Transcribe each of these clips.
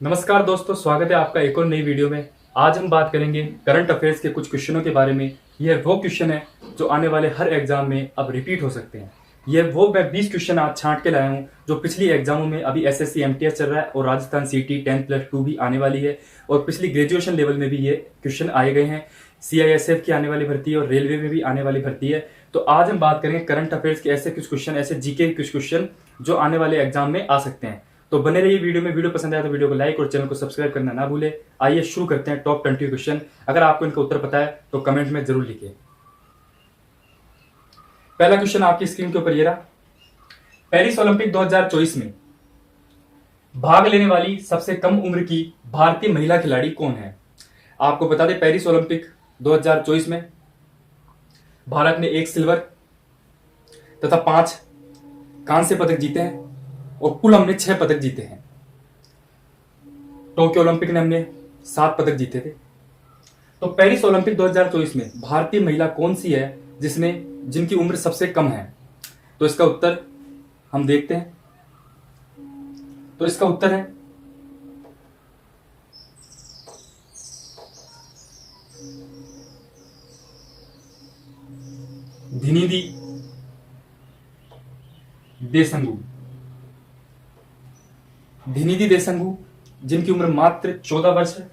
नमस्कार दोस्तों, स्वागत है आपका एक और नई वीडियो में। आज हम बात करेंगे करंट अफेयर्स के कुछ क्वेश्चनों के बारे में। यह वो क्वेश्चन है जो आने वाले हर एग्जाम में अब रिपीट हो सकते हैं। यह वो मैं 20 क्वेश्चन आज छांट के लाया हूं जो पिछली एग्जामों में, अभी एसएससी एमटीएस चल रहा है और राजस्थान सीटी 10+2 भी आने वाली है और पिछली ग्रेजुएशन लेवल में भी ये क्वेश्चन आए गए हैं। सीआईएसएफ की आने वाली भर्ती है और रेलवे में भी आने वाली भर्ती है। तो आज हम बात करेंगे करंट अफेयर्स के ऐसे कुछ क्वेश्चन, ऐसे जीके के कुछ क्वेश्चन जो आने वाले एग्जाम में आ सकते हैं। तो बने रहिए वीडियो में। वीडियो पसंद आया तो वीडियो को लाइक और चैनल को सब्सक्राइब करना ना भूले। आइए शुरू करते हैं टॉप 20 क्वेश्चन। अगर आपको इनका उत्तर पता है तो कमेंट में जरूर लिखिए। पहला क्वेश्चन आपकी स्क्रीन के ऊपर ये रहा। पेरिस ओलंपिक 2024 में भाग लेने वाली सबसे कम उम्र की भारतीय महिला खिलाड़ी कौन है? आपको बता दें, पेरिस ओलंपिक 2024 में भारत ने 1 सिल्वर तथा 5 कांस्य पदक जीते हैं और कुल हमने 6 पदक जीते हैं। टोक्यो ओलंपिक में हमने 7 पदक जीते थे। तो पेरिस ओलंपिक 2024 में भारतीय महिला कौन सी है जिनकी उम्र सबसे कम है? तो इसका उत्तर हम देखते हैं। तो इसका उत्तर है धिनिधि देसंगु। धिनिधि देसंगु, जिनकी उम्र मात्र 14 वर्ष है।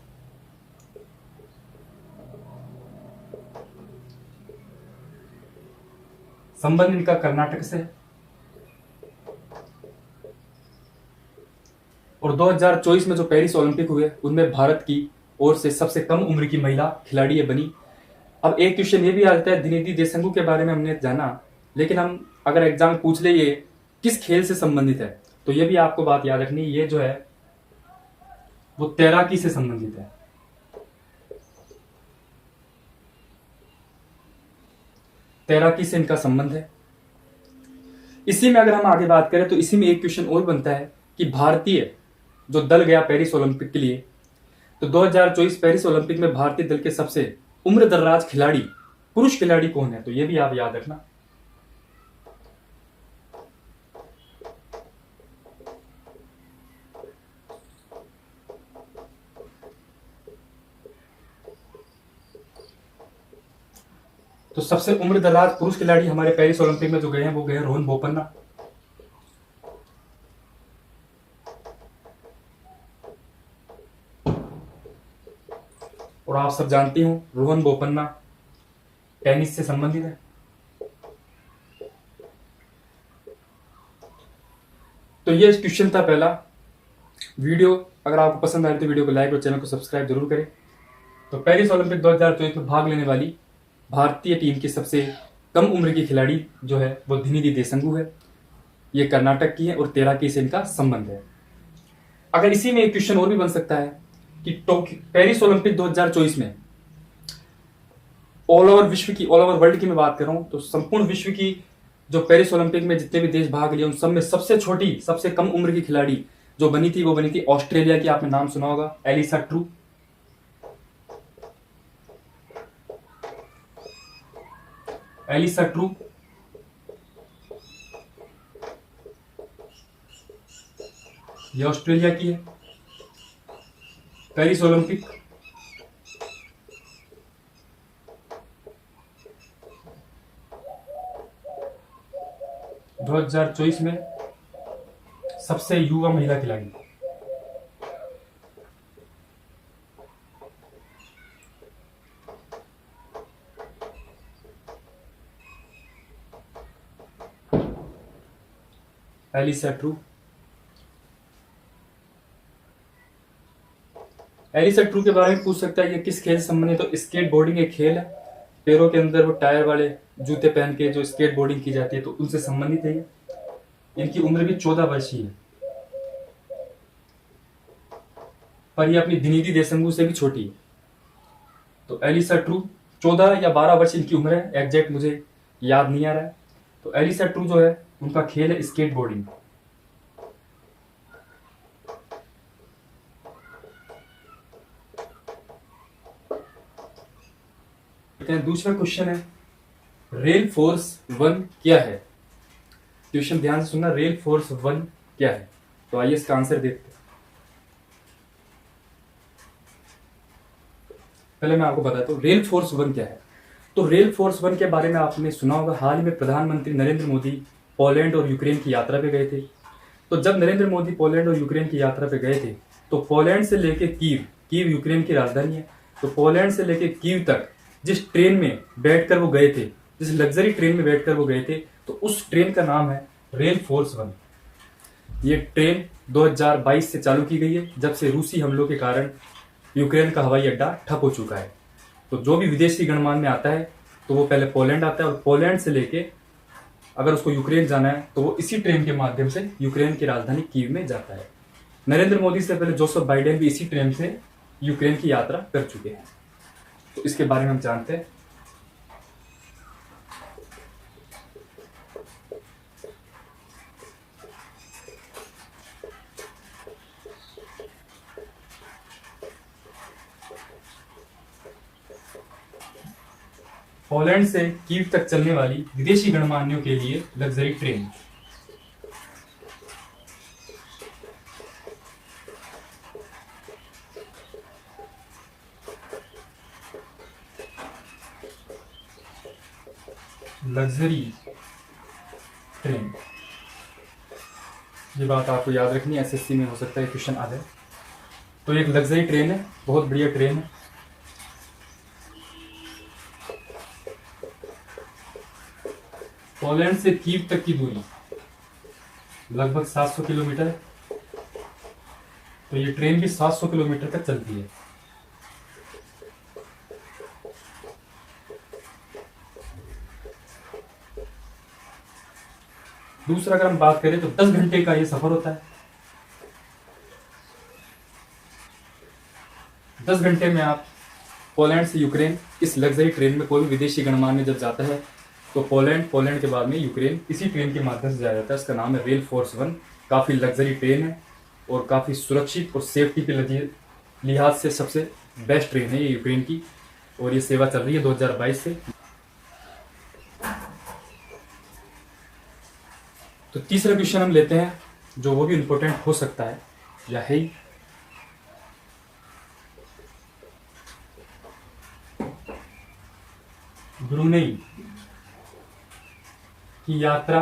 संबंध इनका कर्नाटक से है और 2024 में जो पेरिस ओलंपिक हुए उनमें भारत की ओर से सबसे कम उम्र की महिला खिलाड़ी ये बनी। अब एक क्वेश्चन ये भी आता है, धिनिधि देसंगु के बारे में हमने जाना, लेकिन हम अगर एग्जाम पूछ ले ये किस खेल से संबंधित है, तो ये भी आपको बात याद रखनी, ये जो है वो तैराकी से संबंधित है। तैराकी से इनका संबंध है। इसी में अगर हम आगे बात करें तो इसी में एक क्वेश्चन और बनता है कि भारतीय जो दल गया पेरिस ओलंपिक के लिए, तो 2024 पेरिस ओलंपिक में भारतीय दल के सबसे उम्रदराज खिलाड़ी, पुरुष खिलाड़ी कौन है? तो ये भी आप याद रखना। तो सबसे उम्रदराज पुरुष खिलाड़ी हमारे पेरिस ओलंपिक में जो गए हैं वो गए रोहन बोपन्ना। और आप सब जानते हो रोहन बोपन्ना टेनिस से संबंधित है। तो ये क्वेश्चन था पहला। वीडियो अगर आपको पसंद आए तो वीडियो को लाइक और चैनल को सब्सक्राइब जरूर करें। तो पेरिस ओलंपिक 2024 में भाग लेने वाली भारतीय टीम की सबसे कम उम्र की खिलाड़ी जो है वो धिनिधि देसंगु है। ये कर्नाटक की है और तैराकी से इनका संबंध है। अगर इसी में एक क्वेश्चन और भी बन सकता है कि पेरिस ओलंपिक 2024 में ऑल ओवर वर्ल्ड की मैं बात कर रहा हूं, तो संपूर्ण विश्व की जो पेरिस ओलंपिक में जितने भी देश भाग लिए उन सब में सबसे छोटी, सबसे कम उम्र की खिलाड़ी जो बनी थी वो बनी थी ऑस्ट्रेलिया की। आपने नाम सुना होगा, एलिसा ट्रू। एलिसा ट्रू ये ऑस्ट्रेलिया की है। पेरिस ओलंपिक 2024 में सबसे युवा महिला खिलाड़ी एलिसा ट्रू। एलिसा ट्रू के बारे में पूछ सकता है ये किस खेल से संबंधित? तो स्केट बोर्डिंग एक खेल है। पैरों के अंदर वो टायर वाले जूते पहन के जो स्केट बोर्डिंग की जाती है, तो उनसे संबंधित है ये। इनकी उम्र भी 14 वर्ष ही है, पर ये अपनी धिनिधि देसंगु से भी छोटी है। तो एलिसा ट्रू 14 या 12 वर्ष इनकी उम्र है, एग्जैक्ट मुझे याद नहीं आ रहा है। तो एलिसा ट्रू जो है उनका खेल है स्केट बोर्डिंग। दूसरा क्वेश्चन है, रेल फोर्स 1 क्या है? क्वेश्चन ध्यान से सुनना, रेल फोर्स 1 क्या है? तो आइए इसका आंसर देखते हैं। पहले मैं आपको बताता हूँ रेल फोर्स वन क्या है। तो रेल फोर्स वन के बारे में आपने सुना होगा, हाल ही में प्रधानमंत्री नरेंद्र मोदी पोलैंड और यूक्रेन की यात्रा पे गए थे। तो जब नरेंद्र मोदी पोलैंड और यूक्रेन की यात्रा पे गए थे, तो पोलैंड से लेके कीव, कीव यूक्रेन की राजधानी है, तो पोलैंड से लेके कीव तक जिस ट्रेन में बैठकर वो गए थे, जिस लग्जरी ट्रेन में बैठकर वो गए थे, तो उस ट्रेन का नाम है रेल फोर्स वन। ये ट्रेन 2022 से चालू की गई है, जब से रूसी हमलों के कारण यूक्रेन का हवाई अड्डा ठप हो चुका है। तो जो भी विदेशी गणमान्य आता है तो वो पहले पोलैंड आता है, और पोलैंड से लेके अगर उसको यूक्रेन जाना है तो वो इसी ट्रेन के माध्यम से यूक्रेन की राजधानी कीव में जाता है। नरेंद्र मोदी से पहले जोसेफ बाइडेन भी इसी ट्रेन से यूक्रेन की यात्रा कर चुके हैं। तो इसके बारे में हम जानते हैं। पोलैंड से कीव तक चलने वाली विदेशी गणमान्यों के लिए लग्जरी ट्रेन। लग्जरी ट्रेन, ये बात आपको याद रखनी है, एसएससी में हो सकता है क्वेश्चन आ जाए। तो एक लग्जरी ट्रेन है, बहुत बढ़िया ट्रेन है। पोलैंड से कीव तक की दूरी लगभग 700 किलोमीटर है। तो ये ट्रेन भी 700 किलोमीटर तक चलती है। दूसरा अगर हम बात करें तो 10 घंटे का ये सफर होता है। 10 घंटे में आप पोलैंड से यूक्रेन इस लग्जरी ट्रेन में, कोई विदेशी गणमान्य जब जाता है तो पोलैंड के बाद में यूक्रेन इसी ट्रेन के माध्यम से जाया जाता है। इसका नाम है रेल फोर्स वन। काफ़ी लग्जरी ट्रेन है और काफ़ी सुरक्षित और सेफ्टी के लिहाज से सबसे बेस्ट ट्रेन है ये यूक्रेन की, और ये सेवा चल रही है 2022 से। तो तीसरा क्वेश्चन हम लेते हैं, जो वो भी इम्पोर्टेंट हो सकता है या है ही। ब्रुनेई की यात्रा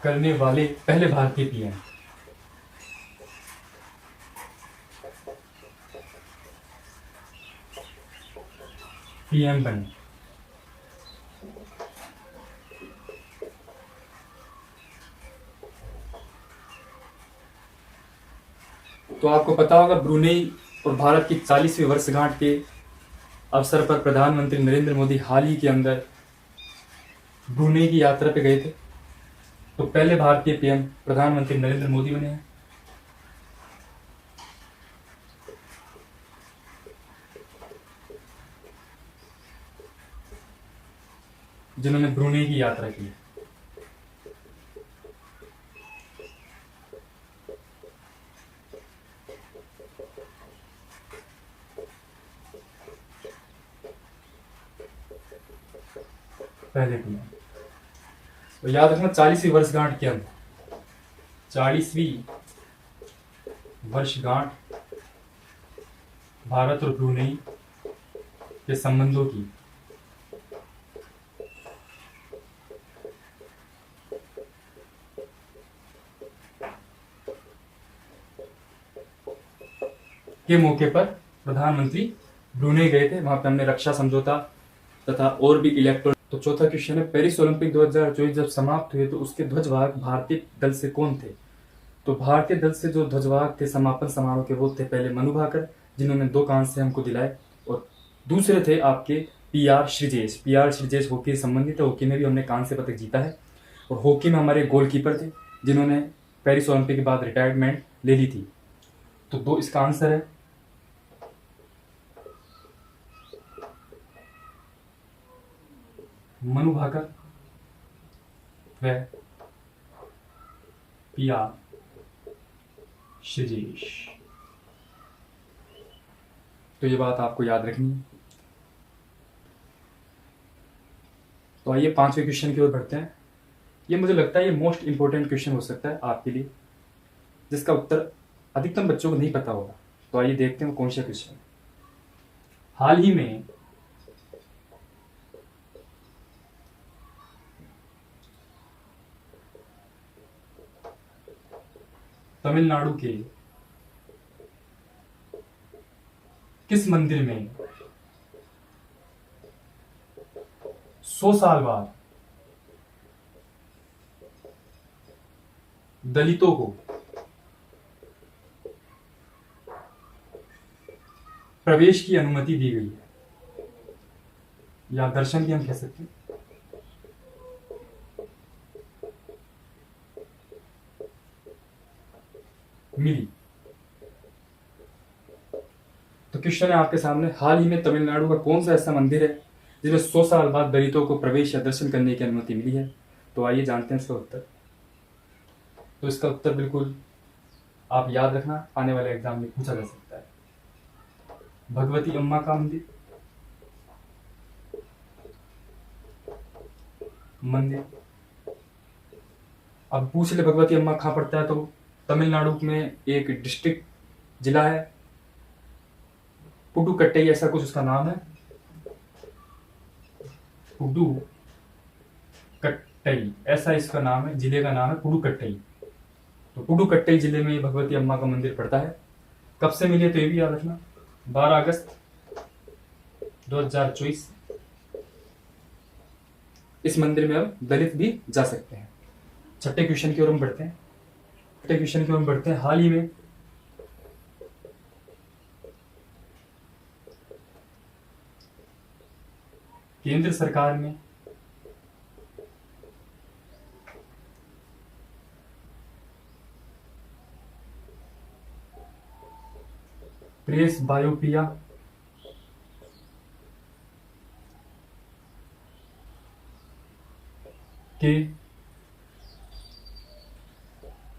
करने वाले पहले भारतीय पीएम। पीएम बने। तो आपको पता होगा ब्रुनेई और भारत की 40वीं वर्षगांठ के अवसर पर प्रधानमंत्री नरेंद्र मोदी हाल ही के अंदर ब्रुनेई की यात्रा पे गए थे। तो पहले भारतीय पीएम प्रधानमंत्री नरेंद्र मोदी बने हैं, जिन्होंने ब्रुनेई की यात्रा की। पहले पीएम। तो याद रखना 40वीं वर्षगांठ के अंदर, 40वीं वर्षगांठ भारत और ब्रुनेई के संबंधों की। के मौके पर प्रधानमंत्री ब्रुनेई गए थे। वहां पे हमने रक्षा समझौता तथा और भी इलेक्ट्रॉनिक। तो चौथा क्वेश्चन है, पेरिस ओलंपिक 2024 जब समाप्त हुए तो उसके ध्वजवाहक भारतीय दल से कौन थे? तो भारतीय दल से जो ध्वजवाहक थे समापन समारोह के, वो थे पहले मनु भाकर, जिन्होंने 2 कांस्य हमको दिलाए, और दूसरे थे आपके PR Sreejesh. PR Sreejesh hockey से संबंधित है, हॉकी में भी हमने कांस्य पदक जीता है। और हॉकी में हमारे गोलकीपर थे जिन्होंने पेरिस ओलंपिक के बाद रिटायरमेंट ले ली थी। तो 2 इसका आंसर है। मनु भाकर व पीआर श्रीजेश। तो ये बात आपको याद रखनी है। तो आइए 5वें क्वेश्चन की ओर बढ़ते हैं। ये मुझे लगता है ये मोस्ट इंपॉर्टेंट क्वेश्चन हो सकता है आपके लिए। जिसका उत्तर अधिकतम बच्चों को नहीं पता होगा। तो आइए देखते हैं वो कौन सा क्वेश्चन है। हाल ही में तमिलनाडु के किस मंदिर में 100 साल बाद दलितों को प्रवेश की अनुमति दी गई है, या दर्शन भी हम कह सकते हैं। मिली। तो क्वेश्चन है आपके सामने, हाल ही में तमिलनाडु का कौन सा ऐसा मंदिर है जिसमें 100 साल बाद दलितों को प्रवेश या दर्शन करने की अनुमति मिली है। तो आइए जानते हैं इसका उत्तर। तो इसका उत्तर बिल्कुल आप याद रखना, आने वाले एग्जाम में पूछा जा सकता है। भगवती अम्मा का मंदिर। अब पूछ ले भगवती अम्मा कहाँ पड़ता है, तो तमिलनाडु में एक डिस्ट्रिक्ट जिला है पुडुकट्टई, ऐसा कुछ उसका नाम है। पुडुकट्टई ऐसा इसका नाम है, जिले का नाम है पुडुकट्टई। तो पुडुकट्टई जिले में भगवती अम्मा का मंदिर पड़ता है। कब से मिले तो ये भी याद रखना, 12 अगस्त 2024। इस मंदिर में अब दलित भी जा सकते हैं। छठे क्वेश्चन की ओर हम बढ़ते हैं। हाल ही में केंद्र सरकार ने प्रेस बायोपिया के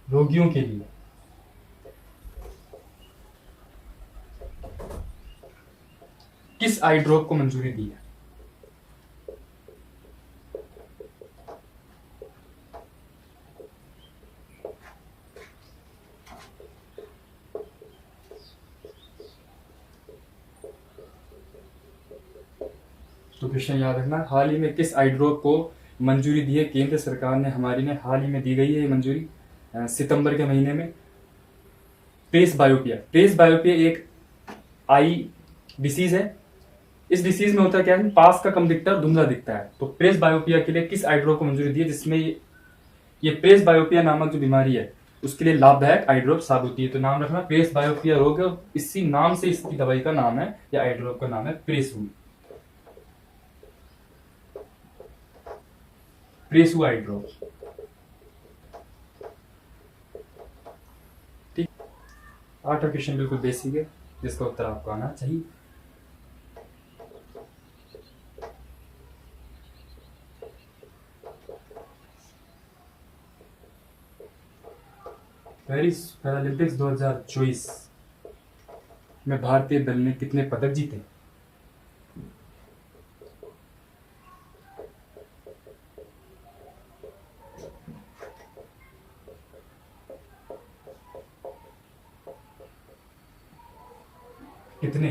रोगियों के लिए किस आई ड्रॉप को मंजूरी दी है। तो क्वेश्चन याद रखना, हाल ही में किस आई ड्रॉप को मंजूरी दी है केंद्र सरकार ने, हमारी ने हाल ही में दी गई है मंजूरी सितंबर के महीने में। प्रेस बायोपिया एक आई डिसीज है। इस डिसीज में होता क्या है, पास का कम दिखता है और धुंधला दिखता है। तो प्रेस बायोपिया के लिए किस आई ड्रॉप को मंजूरी दी है, जिसमें ये प्रेस बायोपिया नामक जो बीमारी है उसके लिए लाभदायक आई ड्रॉप साबित होती है। तो नाम रखना, प्रेस बायोपिया रोग है, इसी नाम से इसकी दवाई का नाम है या आई ड्रॉप का नाम है प्रेसू आई ड्रॉप। ठीक, 8वां क्वेश्चन बिल्कुल बेसिक है, जिसका उत्तर आपको आना चाहिए। पेरिस पैरालंपिक्स 2024 में भारतीय दल ने कितने पदक जीते। कितने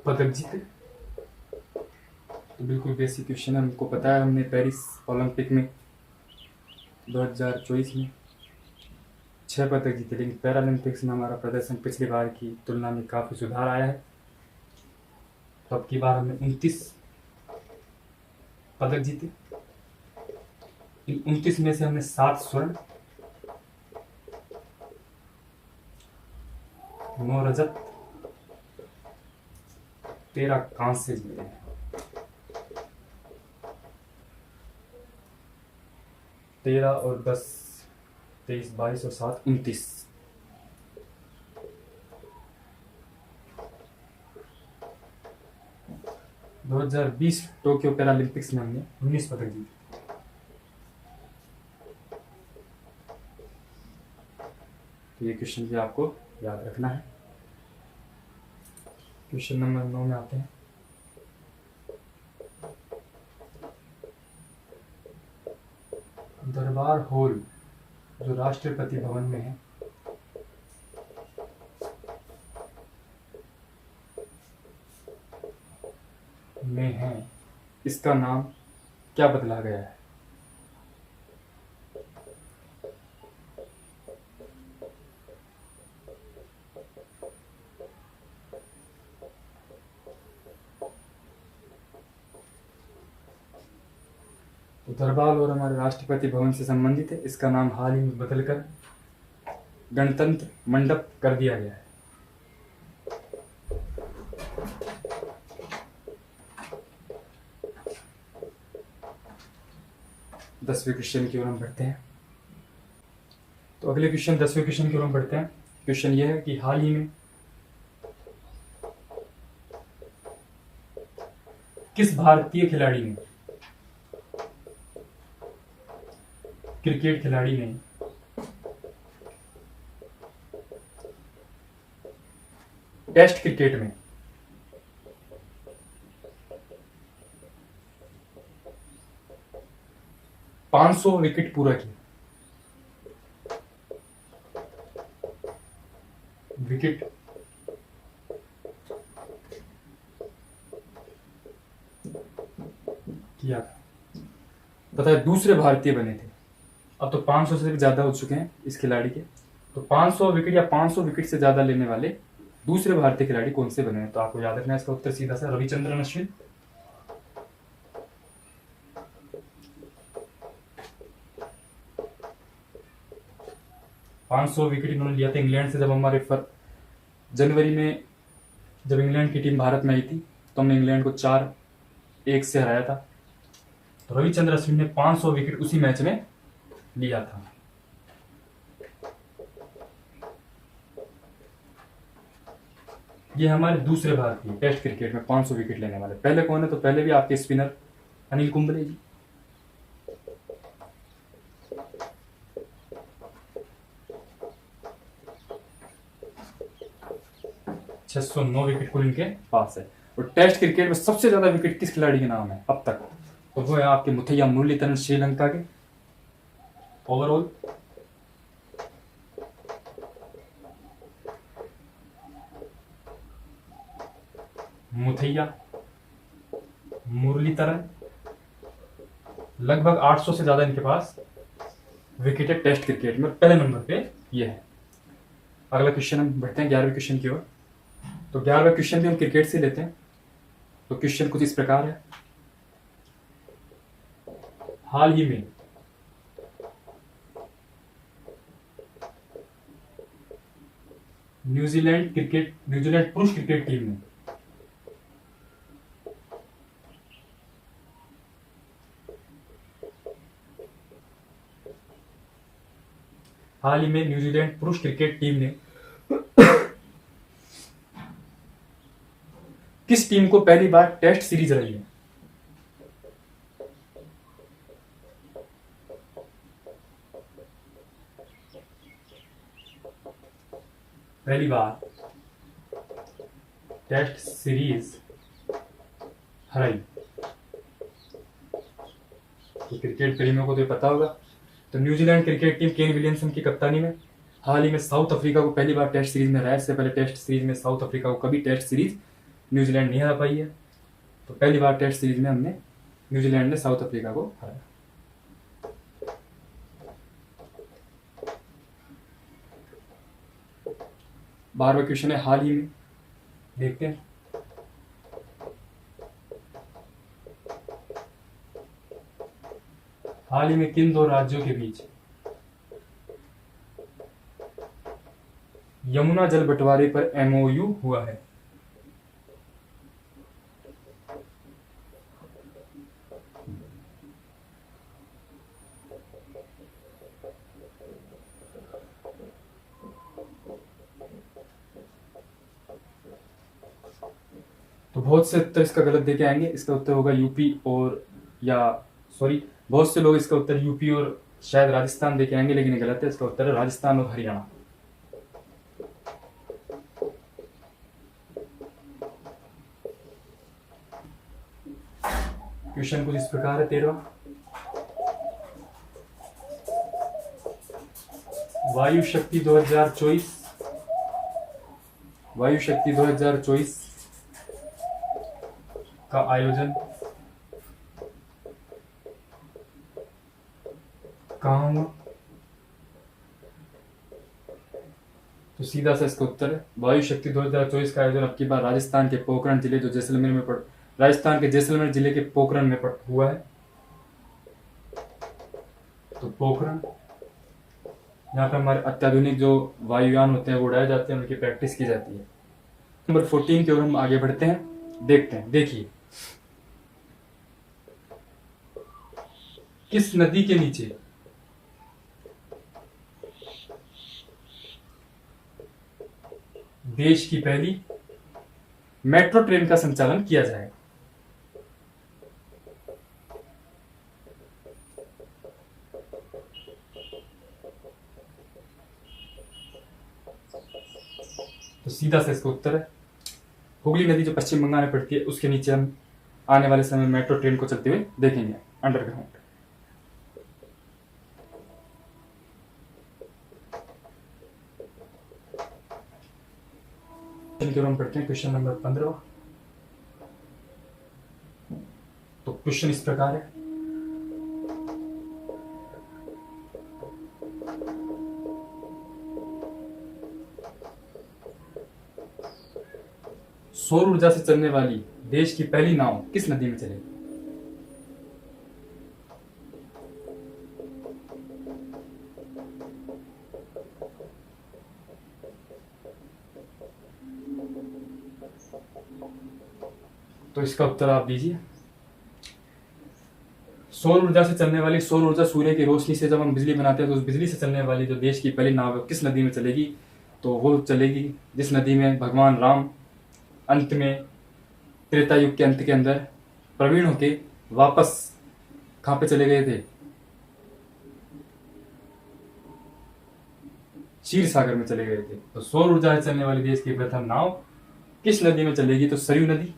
पदक जीते। तो बिल्कुल बेसिक क्वेश्चन है, हमको पता है, हमने पेरिस ओलंपिक में 2024 में 6 पदक जीते, लेकिन पैरालंपिक्स में हमारा प्रदर्शन पिछली बार की तुलना में काफी सुधार आया है। तो अब की बार हमने 29 पदक जीते। इन 29 में से हमने 7 स्वर्ण, 9 रजत, 13 कांस्य जीते हैं। 13 और 10 23 22 और 7 29। दो 2020 टोक्यो पैरालंपिक्स में हमने 19 पदक जीते। तो ये क्वेश्चन भी आपको याद रखना है। क्वेश्चन नंबर 9 में आते हैं। दरबार हॉल जो राष्ट्रपति भवन में है इसका नाम क्या बदला गया है? तो दरबार और हमारे राष्ट्रपति भवन से संबंधित है, इसका नाम हाल ही में बदलकर गणतंत्र मंडप कर दिया गया है। दसवें क्वेश्चन की ओर हम बढ़ते हैं। तो अगले क्वेश्चन 10वें क्वेश्चन की ओर हम बढ़ते हैं। क्वेश्चन यह है कि हाल ही में किस भारतीय खिलाड़ी ने क्रिकेट खिलाड़ी ने टेस्ट क्रिकेट में पांच सौ विकेट पूरा किया? विकेट किया था, पता है दूसरे भारतीय बने थे। अब तो 500 से भी ज्यादा हो चुके हैं इस खिलाड़ी के। तो 500 विकेट या 500 विकेट से ज्यादा लेने वाले दूसरे भारतीय खिलाड़ी कौन से बने हैं? तो आपको याद रखना है इसका उत्तर सीधा सा रविचंद्रन अश्विन। पांच सौ विकेट इन्होंने लिया था इंग्लैंड से। जब हमारे जनवरी में जब इंग्लैंड की टीम भारत में आई थी तो हमने इंग्लैंड को 4-1 से हराया था। तो रविचंद्रन अश्विन ने 500 विकेट उसी मैच में लिया था। ये हमारे दूसरे भारतीय टेस्ट क्रिकेट में 500 विकेट लेने वाले। पहले कौन है? तो पहले भी आपके स्पिनर अनिल कुंबले जी। छह सौ 9 विकेट कुल इनके पास है। और टेस्ट क्रिकेट में सबसे ज्यादा विकेट किस खिलाड़ी के नाम है अब तक? तो वो है आपके मुथैया मुरलीधरन श्रीलंका के। ओवरऑल मुथैया मुरलीधरन, लगभग 800 से ज्यादा इनके पास विकेट है टेस्ट क्रिकेट में। पहले नंबर पे ये है। अगला क्वेश्चन हम बढ़ते हैं 11वें क्वेश्चन की ओर। तो 11वां क्वेश्चन भी हम क्रिकेट से लेते हैं। तो क्वेश्चन कुछ इस प्रकार है, हाल ही में न्यूजीलैंड पुरुष क्रिकेट टीम ने न्यूजीलैंड पुरुष क्रिकेट टीम ने किस टीम को पहली बार टेस्ट सीरीज रही है? पहली बार टेस्ट सीरीज हराई। तो क्रिकेट प्रेमियों को तो पता होगा। तो New Zealand cricket team Kane Williamson की कप्तानी में हाल ही में साउथ अफ्रीका को पहली बार टेस्ट सीरीज में हराया। इससे पहले टेस्ट सीरीज में साउथ अफ्रीका को कभी टेस्ट सीरीज न्यूजीलैंड नहीं हरा पाई है। तो पहली बार टेस्ट सीरीज में हमने न्यूजीलैंड ने साउथ अफ्रीका को हराया। बारहवां क्वेश्चन है, हाल ही में देखते हैं। हाल ही में किन दो राज्यों के बीच यमुना जल बंटवारे पर एमओयू हुआ है? तो बहुत से उत्तर इसका गलत देके आएंगे। इसका उत्तर होगा यूपी और बहुत से लोग इसका उत्तर यूपी और शायद राजस्थान देके आएंगे, लेकिन ये गलत है। इसका उत्तर है राजस्थान और हरियाणा। क्वेश्चन कुछ इस प्रकार है 13वां। वायु शक्ति 2024, वायु शक्ति 2024 का आयोजन कहाँ हुआ? तो सीधा सा इसका उत्तर है वायु शक्ति 2024 का आयोजन अब की बार राजस्थान के पोखरण जिले जो जैसलमेर में राजस्थान के जैसलमेर जिले के पोखरण में हुआ है। तो पोखरण, यहाँ पर हमारे अत्याधुनिक जो वायुयान होते हैं वो उड़ाए जाते हैं, उनकी प्रैक्टिस की जाती है। नंबर 14 की ओर हम आगे बढ़ते हैं, देखते हैं। देखिए, किस नदी के नीचे देश की पहली मेट्रो ट्रेन का संचालन किया जाएगा? तो सीधा सा इसका उत्तर है हुगली नदी जो पश्चिम बंगाल में पड़ती है, उसके नीचे हम आने वाले समय मेट्रो ट्रेन को चलते हुए देखेंगे, अंडरग्राउंड। हम पढ़ते हैं क्वेश्चन नंबर 15। तो क्वेश्चन इस प्रकार है, सौर ऊर्जा से चलने वाली देश की पहली नाव किस नदी में चलेगी? तो इसका उत्तर आप दीजिए। सौर ऊर्जा से चलने वाली, सौर ऊर्जा सूर्य की रोशनी से जब हम बिजली बनाते हैं तो उस बिजली से चलने वाली जो देश की पहली नाव है किस नदी में चलेगी? तो वो चलेगी जिस नदी में भगवान राम अंत में त्रेता युग के अंत के अंदर प्रवीण होके वापस कहां पे चले गए थे? क्षीर सागर में चले गए थे। तो सौर ऊर्जा से चलने वाली देश की प्रथम नाव किस नदी में चलेगी? तो सरयू नदी।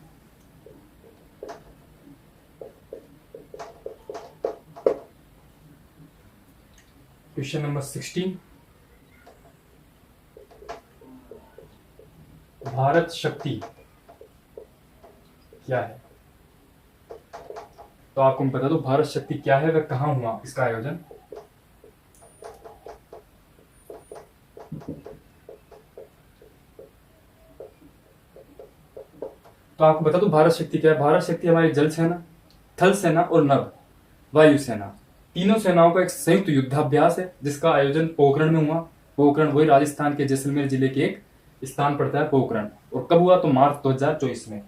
क्वेश्चन नंबर 16, भारत शक्ति क्या है? तो आपको मैं बता दूं भारत शक्ति क्या है, वह कहां हुआ इसका आयोजन? तो आपको बता दूं भारत शक्ति क्या है। भारत शक्ति हमारी जल सेना, थल सेना और नभ वायु सेना, तीनों सेनाओं का एक संयुक्त युद्धाभ्यास है जिसका आयोजन पोखरण में हुआ। पोखरण वही राजस्थान के जैसलमेर जिले के एक स्थान पड़ता है पोखरण। और कब हुआ? तो मार्च 2024 में।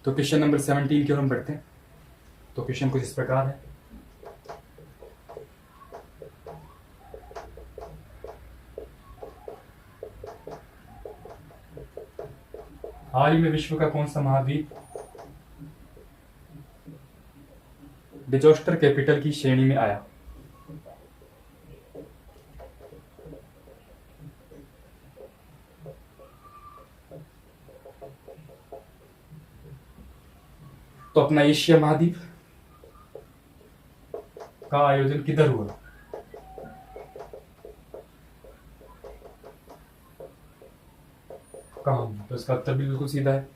तो क्वेश्चन नंबर 17 की ओर हम बढ़ते हैं। तो क्वेश्चन कुछ इस प्रकार है, हाल ही में विश्व का कौन सा महाद्वीप डिजास्टर कैपिटल की श्रेणी में आया? तो अपना एशिया महाद्वीप का आयोजन किधर हुआ? कहाँ? तो इसका उत्तर भी बिल्कुल सीधा है,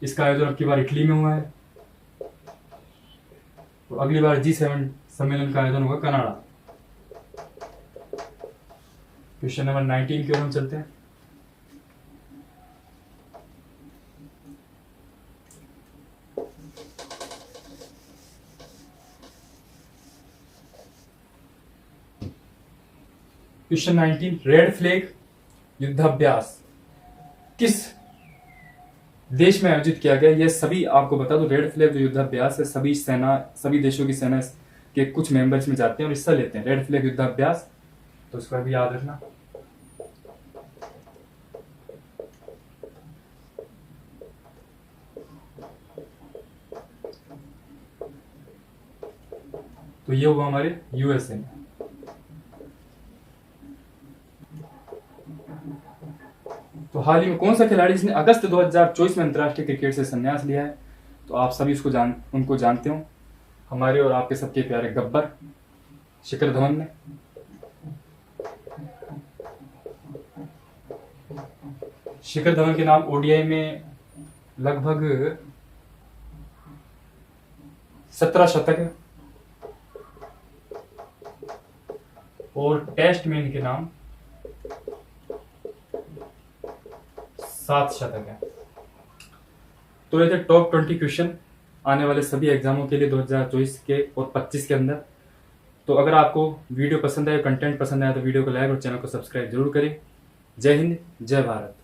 इसका आयोजन अब की बार इटली में हुआ है। तो अगली बार G7 सम्मेलन का आयोजन होगा कनाडा। क्वेश्चन नंबर 19 की ओर हम चलते हैं। क्वेश्चन 19, रेड फ्लैग युद्धाभ्यास किस देश में आयोजित किया गया? यह सभी आपको बता दो, रेड फ्लैग जो युद्धाभ्यास है सभी देशों की सेना के कुछ मेंबर्स में जाते हैं और हिस्सा लेते हैं रेड फ्लैग युद्धाभ्यास। तो इसका भी याद रखना। तो ये हुआ हमारे यूएसए में। तो हाल ही में कौन सा खिलाड़ी जिसने अगस्त 2024 में अंतर्राष्ट्रीय क्रिकेट से संन्यास लिया है? तो आप सभी उनको जानते हो, हमारे और आपके सबके प्यारे गब्बर शिखर धवन ने। शिखर धवन के नाम ओडीआई में लगभग 17 शतक है और टेस्ट में इनके नाम 7 शतक है। तो ये थे टॉप 20 क्वेश्चन आने वाले सभी एग्जामों के लिए 2024 के और 25 के अंदर। तो अगर आपको वीडियो पसंद आए, कंटेंट पसंद आया तो वीडियो को लाइक और चैनल को सब्सक्राइब जरूर करें। जय हिंद, जय भारत।